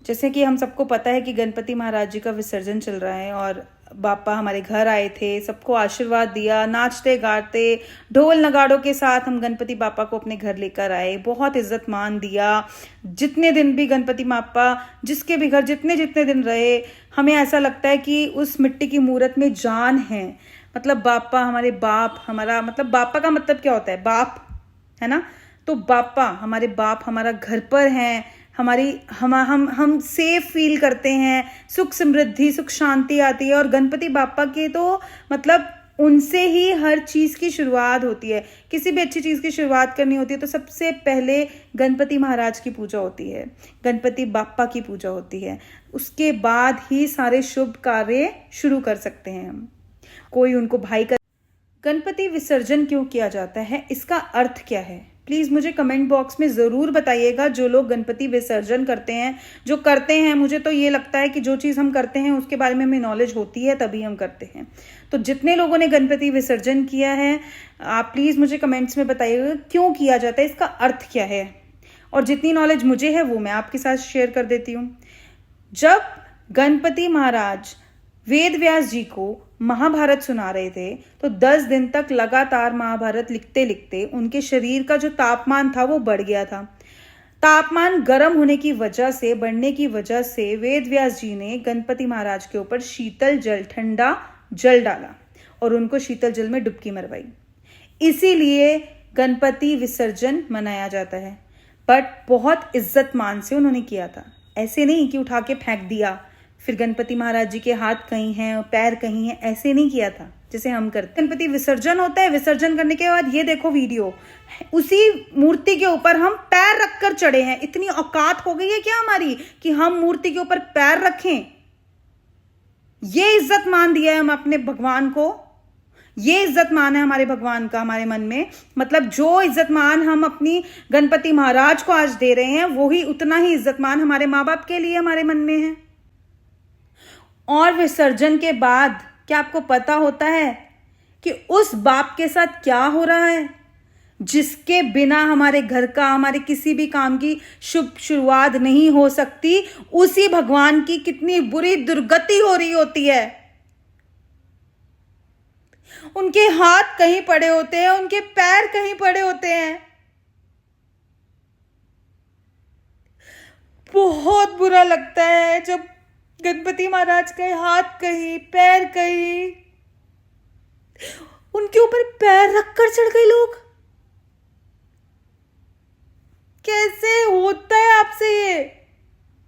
जैसे कि हम सबको पता है कि गणपति महाराज जी का विसर्जन चल रहा है और बापा हमारे घर आए थे, सबको आशीर्वाद दिया, नाचते गाते ढोल नगाड़ों के साथ हम गणपति बापा को अपने घर लेकर आए, बहुत इज्जत मान दिया। जितने दिन भी गणपति बापा जिसके भी घर जितने जितने दिन रहे, हमें ऐसा लगता है कि उस मिट्टी की मूर्त में जान है। मतलब बापा हमारे बाप, हमारा मतलब बापा का मतलब क्या होता है, बाप है ना। तो बापा हमारे बाप हमारा घर पर हैं, हमारी हम सेफ फील करते हैं, सुख समृद्धि सुख शांति आती है। और गणपति बापा के तो मतलब उनसे ही हर चीज की शुरुआत होती है। किसी भी अच्छी चीज की शुरुआत करनी होती है तो सबसे पहले गणपति महाराज की पूजा होती है, गणपति बापा की पूजा होती है। उसके बाद ही सारे शुभ कार्य शुरू कर सकते हैं हम। कोई उनको भाई का गणपति विसर्जन क्यों किया जाता है, इसका अर्थ क्या है, प्लीज मुझे कमेंट बॉक्स में जरूर बताइएगा। जो लोग गणपति विसर्जन करते हैं, जो करते हैं, मुझे तो ये लगता है कि जो चीज हम करते हैं उसके बारे में हमें नॉलेज होती है तभी हम करते हैं। तो जितने लोगों ने गणपति विसर्जन किया है, आप प्लीज मुझे कमेंट्स में बताइएगा क्यों किया जाता है, इसका अर्थ क्या है। और जितनी नॉलेज मुझे है वो मैं आपके साथ शेयर कर देती हूँ। जब गणपति महाराज वेद व्यास जी को महाभारत सुना रहे थे तो 10 दिन तक लगातार महाभारत लिखते लिखते उनके शरीर का जो तापमान था वो बढ़ गया था। तापमान गर्म होने की वजह से, बढ़ने की वजह से वेद व्यास जी ने गणपति महाराज के ऊपर शीतल जल, ठंडा जल डाला और उनको शीतल जल में डुबकी मरवाई। इसीलिए गणपति विसर्जन मनाया जाता है। बट बहुत इज्जत मान से उन्होंने किया था, ऐसे नहीं कि उठा के फेंक दिया, फिर गणपति महाराज जी के हाथ कहीं हैं पैर कहीं हैं, ऐसे नहीं किया था जैसे हम करते। गणपति विसर्जन होता है, विसर्जन करने के बाद ये देखो वीडियो, उसी मूर्ति के ऊपर हम पैर रखकर चढ़े हैं। इतनी औकात हो गई है क्या हमारी कि हम मूर्ति के ऊपर पैर रखें। ये इज्जत मान दिया है हम अपने भगवान को, ये इज्जत मान है हमारे भगवान का हमारे मन में। मतलब जो इज्जत मान हम अपनी गणपति महाराज को आज दे रहे हैं, वो ही उतना ही इज्जत मान हमारे माँ बाप के लिए हमारे मन में है। और विसर्जन के बाद क्या आपको पता होता है कि उस बाप के साथ क्या हो रहा है, जिसके बिना हमारे घर का, हमारे किसी भी काम की शुभ शुरुआत नहीं हो सकती। उसी भगवान की कितनी बुरी दुर्गति हो रही होती है। उनके हाथ कहीं पड़े होते हैं, उनके पैर कहीं पड़े होते हैं। बहुत बुरा लगता है जब गणपति महाराज के हाथ कहीं पैर कहीं, उनके ऊपर पैर रखकर चढ़ गए लोग। कैसे होता है आपसे ये?